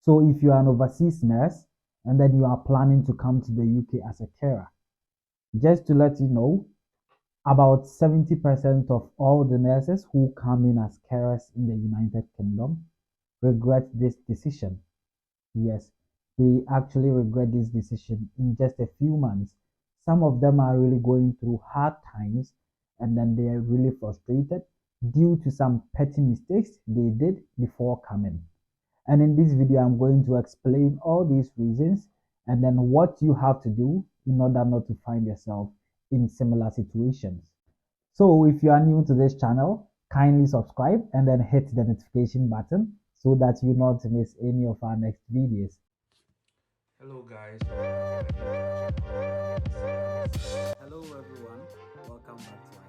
So if you are an overseas nurse and then you are planning to come to the UK as a carer, just to let you know, about 70% of all the nurses who come in as carers in the United Kingdom regret this decision. Yes, they actually regret this decision in just a few months. Some of them are really going through hard times and then they are really frustrated due to some petty mistakes they did before coming. And in this video, I'm going to explain all these reasons and then what you have to do in order not to find yourself in similar situations. So if you are new to this channel, kindly subscribe and then hit the notification button so that you not miss any of our next videos. Hello guys, Hello everyone, welcome back to our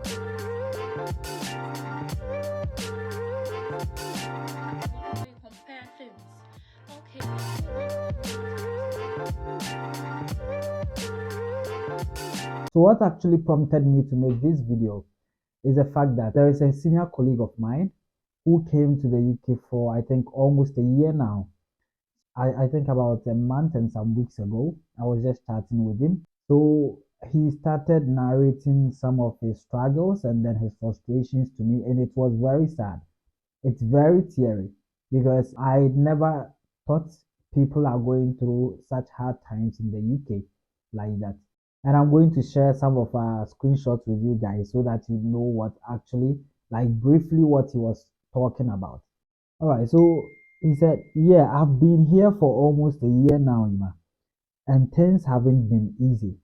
channel. Compare films. So what actually prompted me to make this video is the fact that there is a senior colleague of mine who came to the UK for I think almost a year now. I think about a month and some weeks ago, I was just chatting with him. So he started narrating some of his struggles and then his frustrations to me, and it was very sad. It's very teary because I never thought people are going through such hard times in the UK like that. And I'm going to share some of our screenshots with you guys so that you know what actually, like briefly, what he was talking about. All right, so he said, yeah, I've been here for almost a year now, Ima, and things haven't been easy.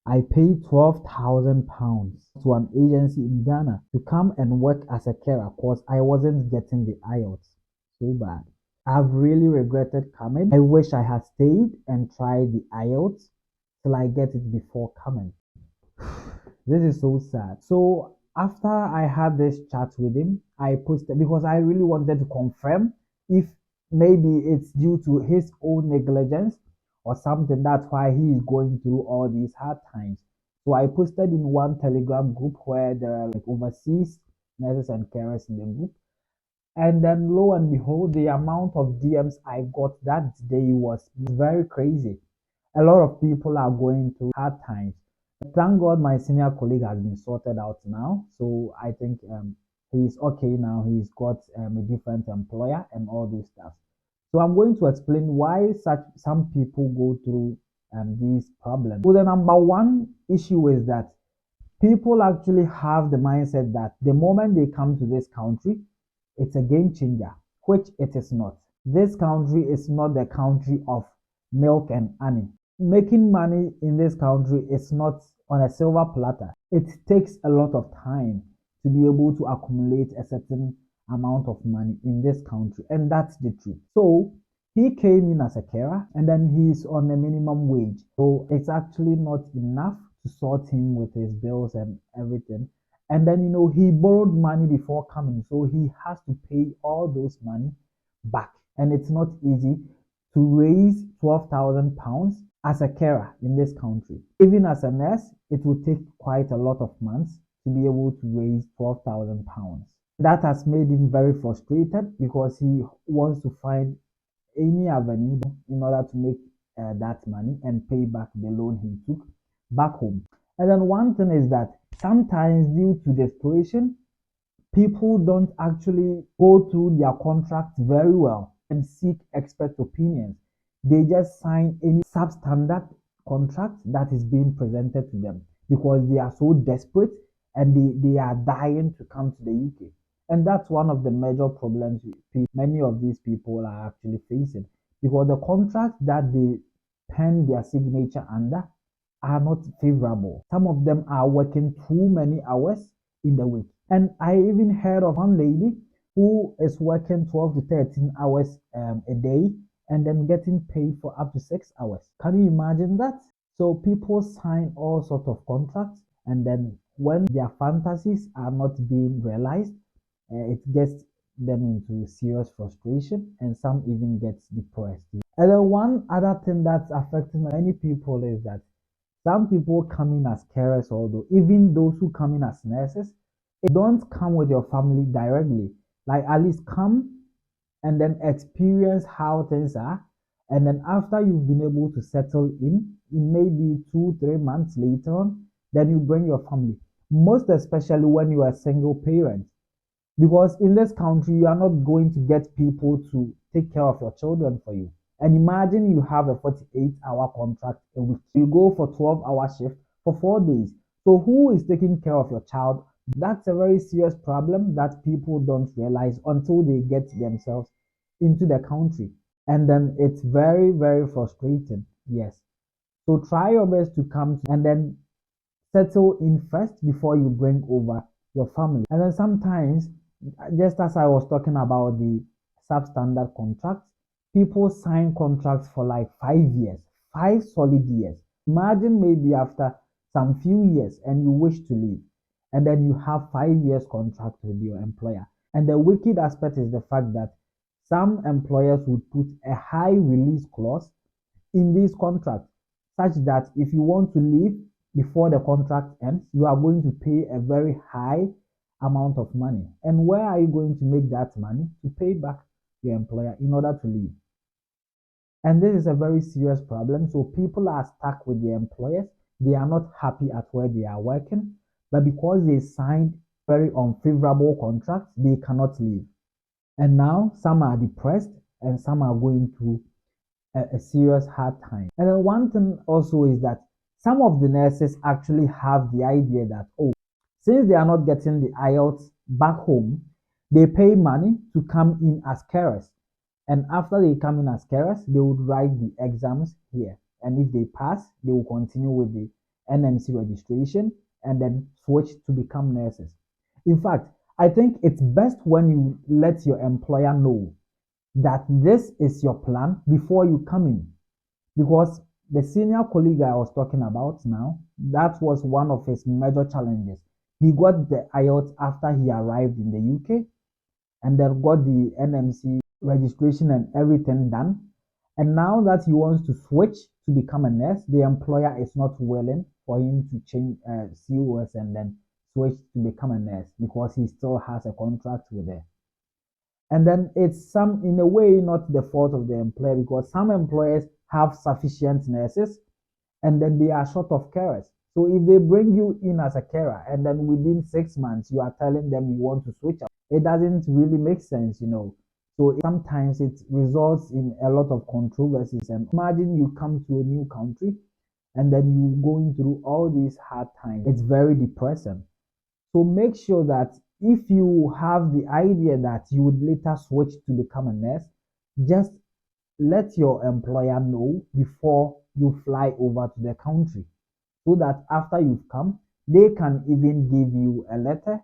I paid £12,000 to an agency in Ghana to come and work as a carer because I wasn't getting the IELTS. So bad. I've really regretted coming. I wish I had stayed and tried the IELTS till I get it before coming. This is so sad. So after I had this chat with him, I posted because I really wanted to confirm if maybe it's due to his own negligence or something. That's why he is going through all these hard times. So I posted in one Telegram group where there are like overseas nurses and carers in the group. And then lo and behold, the amount of DMs I got that day was very crazy. A lot of people are going through hard times. Thank God my senior colleague has been sorted out now. So I think he's okay now. He's got a different employer and all those stuff. So I'm going to explain why some people go through these problems. So the number one issue is that people actually have the mindset that the moment they come to this country, it's a game changer, which it is not. This country is not the country of milk and honey. Making money in this country is not on a silver platter. It takes a lot of time to be able to accumulate a certain amount of money in this country, and that's the truth. So he came in as a carer and then he's on a minimum wage. So it's actually not enough to sort him with his bills and everything. And then, he borrowed money before coming. So he has to pay all those money back. And it's not easy to raise £12,000 as a carer in this country. Even as a nurse, it will take quite a lot of months to be able to raise £12,000. That has made him very frustrated because he wants to find any avenue in order to make that money and pay back the loan he took back home. And then one thing is that sometimes due to desperation, people don't actually go through their contracts very well and seek expert opinions. They just sign any substandard contract that is being presented to them because they are so desperate and they are dying to come to the UK. And that's one of the major problems many of these people are actually facing because the contracts that they pen their signature under are not favorable. Some of them are working too many hours in the week. And I even heard of one lady who is working 12 to 13 hours a day and then getting paid for up to 6 hours. Can you imagine that? So people sign all sorts of contracts, and then when their fantasies are not being realized, it gets them into serious frustration, and some even gets depressed. And then one other thing that's affecting many people is that some people come in as carers, although even those who come in as nurses, don't come with your family directly. Like at least come and then experience how things are. And then after you've been able to settle in maybe 2, 3 months later on, then you bring your family. Most especially when you are a single parent. Because in this country, you are not going to get people to take care of your children for you. And imagine you have a 48-hour contract a week. You go for 12-hour shift for 4 days. So who is taking care of your child? That's a very serious problem that people don't realize until they get themselves into the country. And then it's very, very frustrating. Yes. So try your best to come to, and then settle in first before you bring over your family. And then sometimes, just as I was talking about the substandard contracts, people sign contracts for like 5 years, 5 solid years. Imagine maybe after some few years and you wish to leave, and then you have 5 years contract with your employer. And the wicked aspect is the fact that some employers would put a high release clause in these contracts, such that if you want to leave before the contract ends, you are going to pay a very high amount of money. And where are you going to make that money to pay back your employer in order to leave? And this is a very serious problem. So people are stuck with their employers. They are not happy at where they are working, but because they signed very unfavorable contracts, they cannot leave. And now some are depressed and some are going through a serious hard time. And then one thing also is that some of the nurses actually have the idea that, oh, since they are not getting the IELTS back home, they pay money to come in as carers. And after they come in as carers, they would write the exams here. And if they pass, they will continue with the NMC registration and then switch to become nurses. In fact, I think it's best when you let your employer know that this is your plan before you come in. Because the senior colleague I was talking about now, that was one of his major challenges. He got the IELTS after he arrived in the UK and then got the NMC registration and everything done. And now that he wants to switch to become a nurse, the employer is not willing for him to change COS and then switch to become a nurse because he still has a contract with her. And then it's some, in a way, not the fault of the employer because some employers have sufficient nurses and then they are short of carers. So if they bring you in as a carer and then within 6 months you are telling them you want to switch out, it doesn't really make sense. So sometimes it results in a lot of controversies. And imagine you come to a new country and then you going through all these hard times. It's very depressing. So make sure that if you have the idea that you would later switch to become a nurse, just let your employer know before you fly over to the country so that after you've come, they can even give you a letter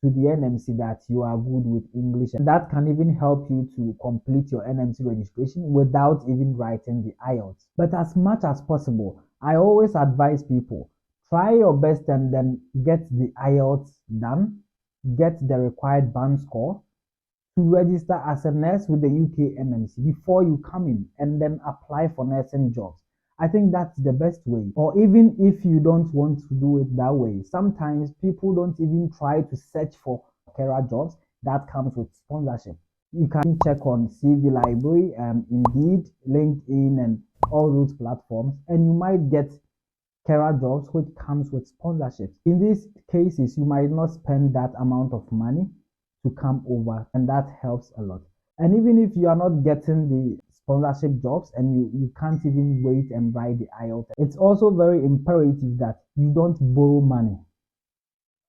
to the NMC that you are good with English. And that can even help you to complete your NMC registration without even writing the IELTS. But as much as possible, I always advise people, try your best and then get the IELTS done, get the required band score to register as a nurse with the UK NMC before you come in and then apply for nursing jobs. I think that's the best way. Or even if you don't want to do it that way, sometimes people don't even try to search for career jobs that comes with sponsorship. You can check on CV Library, Indeed, LinkedIn, and all those platforms, and you might get career jobs which comes with sponsorship. In these cases, you might not spend that amount of money to come over, and that helps a lot. And even if you are not getting the sponsorship jobs and you can't even wait and write the IELTS, it's also very imperative that you don't borrow money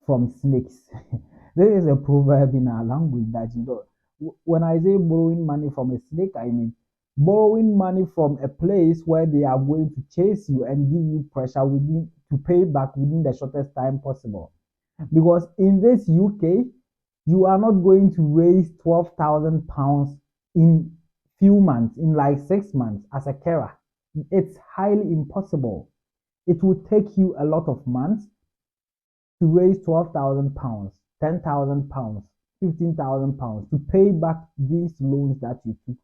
from snakes. There is a proverb in our language that you don't. When I say borrowing money from a snake, I mean borrowing money from a place where they are going to chase you and give you pressure within to pay back within the shortest time possible. Because in this UK, you are not going to raise £12,000 in few months, in like 6 months as a carer. It's highly impossible. It will take you a lot of months to raise £12,000, £10,000, £15,000 to pay back these loans that you took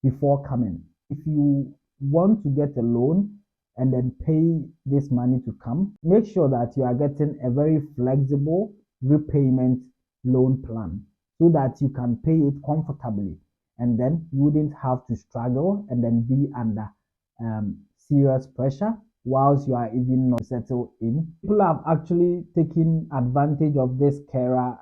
before coming. If you want to get a loan and then pay this money to come, make sure that you are getting a very flexible repayment loan plan so that you can pay it comfortably and then you wouldn't have to struggle and then be under serious pressure whilst you are even not settled in. People have actually taken advantage of this carer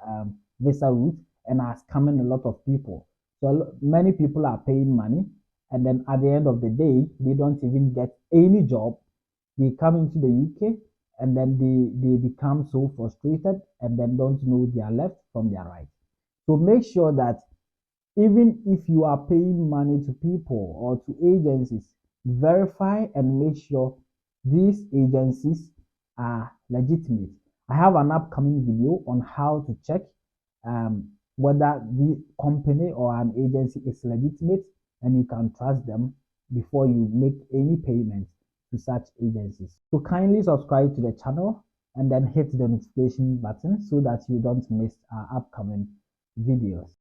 visa route and are scamming a lot of people. So many people are paying money, and then at the end of the day, they don't even get any job. They come into the UK and then they become so frustrated and then don't know their left from their right. So make sure that even if you are paying money to people or to agencies, verify and make sure these agencies are legitimate. I have an upcoming video on how to check whether the company or an agency is legitimate and you can trust them before you make any payment to such agencies. So kindly subscribe to the channel and then hit the notification button so that you don't miss our upcoming videos.